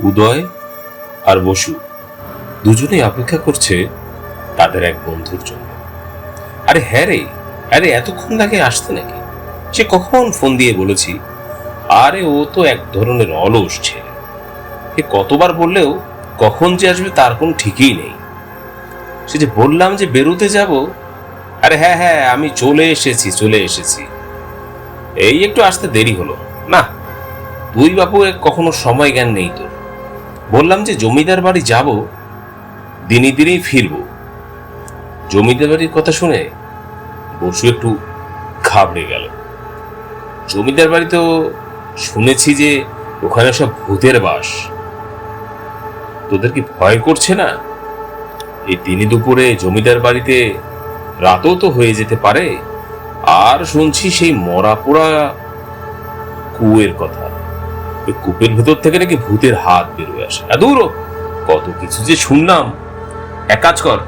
উদয় আর বসু দুজনেই অপেক্ষা করছে তাদের এক বন্ধুর জন্য। আরে হ্যাঁ রে, আরে এতক্ষণ লাগে আসতে নাকি? সে কখন ফোন দিয়ে বলেছি। আরে ও তো এক ধরনের অলস ছেলে। এ কতবার বললেও কখন যে আসবে তার কোনো ঠিকই নেই। সে যে বললাম যে বেরোতে যাব, আরে হ্যাঁ হ্যাঁ আমি চলে এসেছি, এই একটু আসতে দেরি হলো। না, তুই বাপু কখনো সময় জ্ঞান নেই তোর। বললাম যে জমিদার বাড়ি যাব, দিনই দিনই ফিরবো। জমিদার বাড়ির কথা শুনে বসু একটু ঘাবড়ে গেল। জমিদার বাড়ি তো শুনেছি যে ওখানে সব ভূতের বাস। তোদের কি ভয় করছে না? এই দিনে দুপুরে জমিদার বাড়িতে রাতও তো হয়ে যেতে পারে। আর শুনছি সেই মরা পোড়া কুয়ের কথা, ওই কূপের ভেতর থেকে নাকি ভূতের হাত বেরোয় আসে। দূরও কত কিছু যে শুনলাম। এক কাজ কর,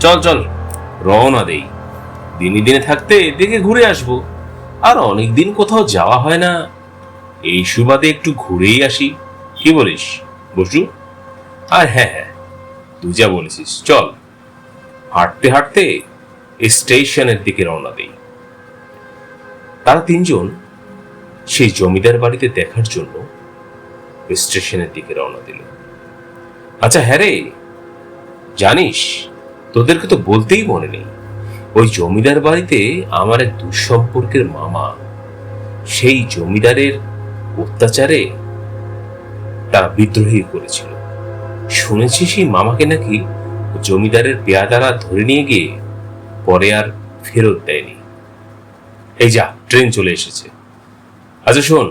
চল চল রওনা দেই। দিনে দিনে থাকতে দেখে ঘুরে আসবো। আর অনেকদিন কোথাও যাওয়া হয় না, এই সুবাদে একটু ঘুরেই আসি। কি বলিস বসু? আর হ্যাঁ হ্যাঁ, তুই যা বলেছিস, চল। হাঁটতে হাঁটতে স্টেশনের দিকে রওনা দেই। তারা তিনজন সেই জমিদার বাড়িতে দেখার জন্য স্টেশনের দিকে রওনা দিল। আচ্ছা হ্যাঁ রে, জানিস, তোদেরকে তো বলতেই মনে নেই, ওই জমিদার বাড়িতে আমার এক দুঃসম্পর্কের মামা, সেই জমিদারের অত্যাচারে তারা বিদ্রোহী করেছিল। শুনেছি সেই মামাকে নাকি জমিদারের পেয়াদারা ধরে নিয়ে গিয়ে পরে আর ফেরত দেয়নি। এই যা, ট্রেন চলে এসেছে। আচ্ছা শোন,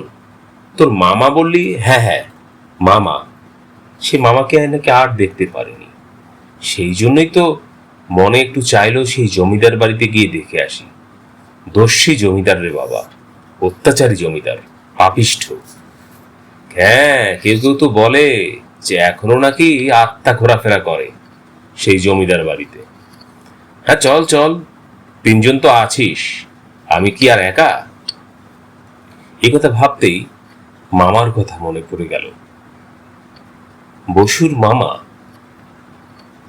তোর মামা বললি? হ্যাঁ হ্যাঁ মামা, সে মামাকে নাকি আর দেখতে পারেনি। সেই জন্যই তো মনে একটু চাইলো সেই জমিদার বাড়িতে গিয়ে দেখে আসি। দস্যি জমিদার রে বাবা, অত্যাচারী জমিদার, পাপিষ্ঠ। হ্যাঁ, কেউ কেউ তো বলে যে এখনো নাকি আত্মা ঘোরাফেরা করে সেই জমিদার বাড়িতে। হ্যাঁ চল চল, তিনজন তো আছিস, আমি কি আর একা? এই কথা ভাবতেই মামার কথা মনে পড়ে গেল। বসুর মামা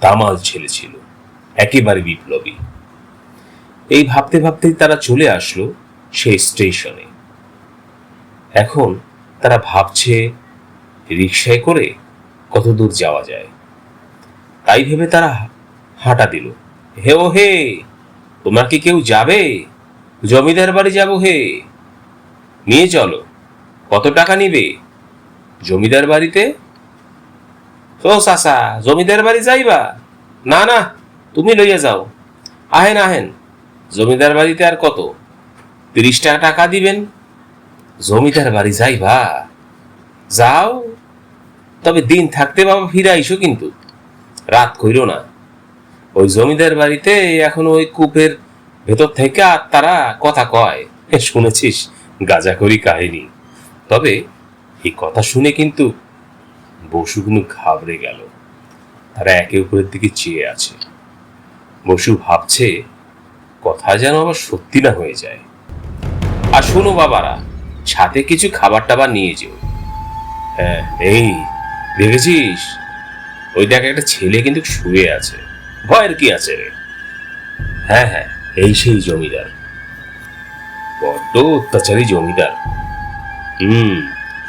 দামাল ছেলে ছিল, একেবারে বিপ্লবী। এই ভাবতে ভাবতেই তারা চলে আসলো সেই স্টেশনে। এখন তারা ভাবছে রিকশায় করে কত দূর যাওয়া যায়। তাই ভেবে তারা হাঁটা দিল। হে ও হে, তোমরা কি কেউ যাবে? জমিদার বাড়ি যাব হে, নিয়ে চলো। কত টাকা নিবে জমিদার বাড়িতে? ও চাচা, জমিদার বাড়ি যাইবা? না না, তুমি লইয়া যাও। আহেন আহেন, জমিদার বাড়িতে আর কত? 30 টাকা দিবেন। জমিদার বাড়ি যাইবা? যাও, তবে দিন থাকতে বাবা ফিরে আইসো, কিন্তু রাত কইরো না। ওই জমিদার বাড়িতে এখন ওই কূপের ভেতর থেকে আর তারা কথা কয়, শুনেছিস? গাঁজাখড়ি কাহিনী। তবে এই কথা শুনে কিন্তু বসু কিন্তু ঘাবড়ে গেল। তারা একে অপরের দিকে চেয়ে আছে। বসু ভাবছে কথা যেন আবার সত্যি না হয়ে যায়। আর শোনো বাবারা, সাথে কিছু খাবার টাবার নিয়ে যেও। হ্যাঁ, এই দেখেছিস, ওই দেখ একটা ছেলে কিন্তু শুয়ে আছে। ভয়ের কি আছে রে? হ্যাঁ হ্যাঁ, এই সেই জমিদার, বড্ড অত্যাচারী জমিদার।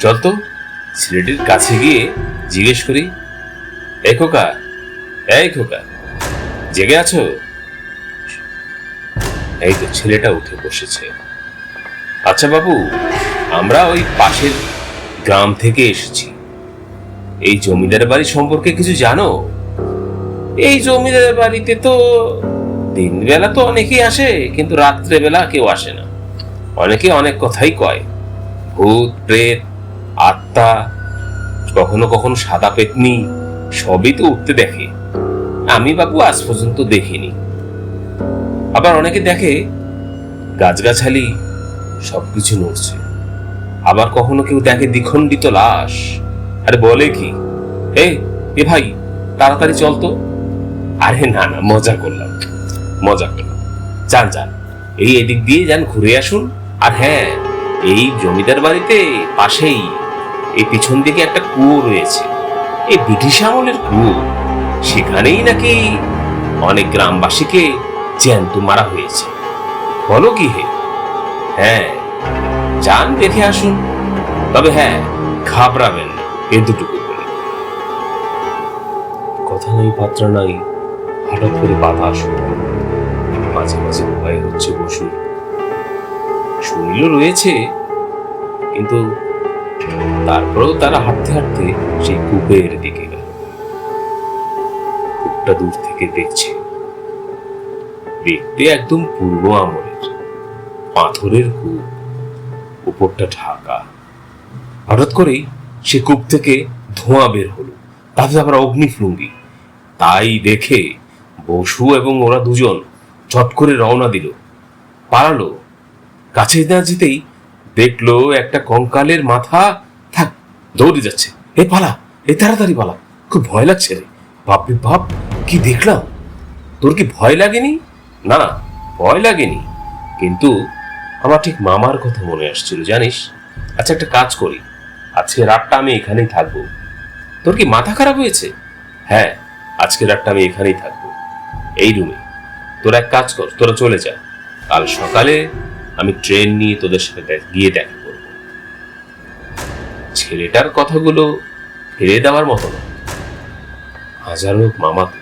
চল তো ছেলেটির কাছে গিয়ে জিজ্ঞেস করি। এই খোকা, এই খোকা, জেগে আছো? এই তো ছেলেটা উঠে বসেছে। আচ্ছা বাবু, আমরা ওই পাশের গ্রাম থেকে এসেছি। এই জমিদার বাড়ি সম্পর্কে কিছু জানো? এই জমিদার বাড়িতে তো দিনবেলা তো অনেকেই আসে, কিন্তু রাত্রেবেলা কেউ আসে না। অনেকে অনেক কথাই কয়, ভূত প্রেত আত্মা, কখনো কখনো সাদা পেতনি, সবই তো উঠতে দেখে। আমি বাবু আজ পর্যন্ত দেখিনি। আবার অনেকে দেখে গাছগাছালি সবকিছু নড়ছে। আবার কখনো কেউ দেখে দ্বিখণ্ডিত লাশ। আরে বলে কি, এ ভাই তাড়াতাড়ি চল তো। আরে না না, মজা করলাম। যান যান, এই এদিক দিয়ে যান, ঘুরে আসুন। আর হ্যাঁ, এই জমিদার বাড়িতে পাশেই এই পিছন দিকে একটা কুয়ো রয়েছে, এই ব্রিটিশ আমলের কুয়ো, সেখানেই নাকি অনেক গ্রামবাসীকে জ্যান্ত মারা হয়েছে। বলো কি হে? হ্যাঁ, যান দেখে আসুন। তবে হ্যাঁ, ঘাবড়াবেন না, এ দুটুকু বলে। কথা নাই বার্তা নাই, হঠাৎ করে বাধা শুরু। মাঝে মাঝে ভয় হচ্ছে বসুর। শরীর রয়েছে, কিন্তু তারপরেও তারা হাঁটতে হাঁটতে সেই কূপের দিকে গেল। কূপটা দূর থেকে দেখছে, দেখতে একদম পূর্ব আমলের পাথরের কূপ, উপরটা ঢাকা। হঠাৎ করেই সে কূপ থেকে ধোঁয়া বের হলো, তাতে আবার অগ্নিফুঙ্গি। তাই দেখে বসু এবং ওরা দুজন চট করে রওনা দিল, পালালো। কাছে না যেতেই দেখলো একটা কঙ্কালের মাথা। থাক, দৌড়ে যাচ্ছে। এ পালা, এ তাড়াতাড়ি পালা, খুব ভয় লাগছে রে। বাপরে বাপ, কি দেখলাম! তোর কি ভয় লাগেনি? না, ভয় লাগেনি, কিন্তু আমার ঠিক মামার কথা মনে আসছিল, জানিস। আচ্ছা, একটা কাজ করি, আজকে রাতটা আমি এখানেই থাকবো। তোর কি মাথা খারাপ হয়েছে? হ্যাঁ, আজকে রাতটা আমি এখানেই থাকবো, এই রুমে। তোরা এক কাজ কর, তোরা চলে যা, কাল সকালে আমি ট্রেন নিয়ে তোদের সাথে গিয়ে দেখা করব। ছেলেটার কথাগুলো ফেলে দেওয়ার মতো না, হাজার হোক মামা তো।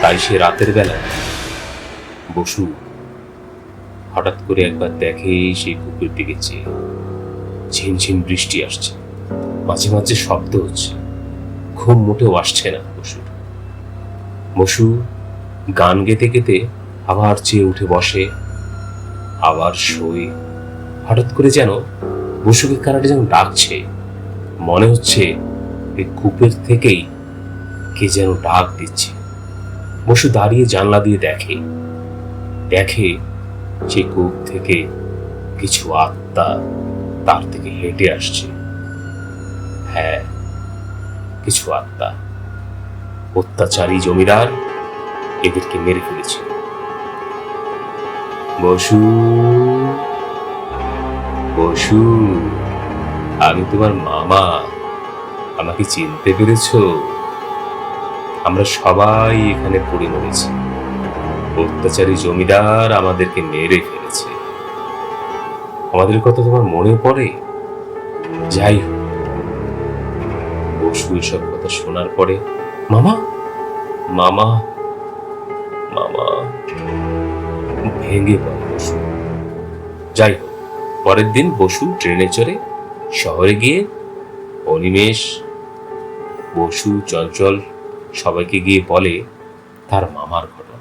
তাই সে রাতের বেলা বসু হঠাৎ করে একবার দেখে সেই কূপের দিকে চেয়ে। ঝিমঝিম বৃষ্টি আসছে, মাঝে মাঝে শব্দ হচ্ছে, ঘুম মোটেও আসছে না বসু। বসু গান গেতে গেতে আবার চেয়ে উঠে বসে, আবার শোয়। হঠাৎ করে যেন বসুকে কানাডা যেন ডাকছে, মনে হচ্ছে এই কূপের থেকেই কে যেন ডাক দিচ্ছে। বসু দাঁড়িয়ে জানলা দিয়ে দেখে, দেখে সেই কূপ থেকে কিছু আত্মা তার থেকে হেঁটে আসছে। হ্যাঁ, কিছু আত্মা, অত্যাচারী জমিদার এদেরকে মেরে ফেলেছে। বসু, বসু, আমি তোমার মামা, আমাকে চিনতে পেরেছ? আমরা সবাই এখানে পড়ে মরেছি, অত্যাচারী জমিদার আমাদেরকে মেরে ফেলেছে। আমাদের কথা তোমার মনে পড়ে? যাই হোক। বসু এসব কথা শোনার পরে মামা, মামা, মামা ভেঙে পড়ে বসু। যাই হোক, পরের দিন বসু ট্রেনে চড়ে শহরে গিয়ে অনিমেষ, বসু, চঞ্চল সবাইকে গিয়ে বলে তার মামার ঘটনা।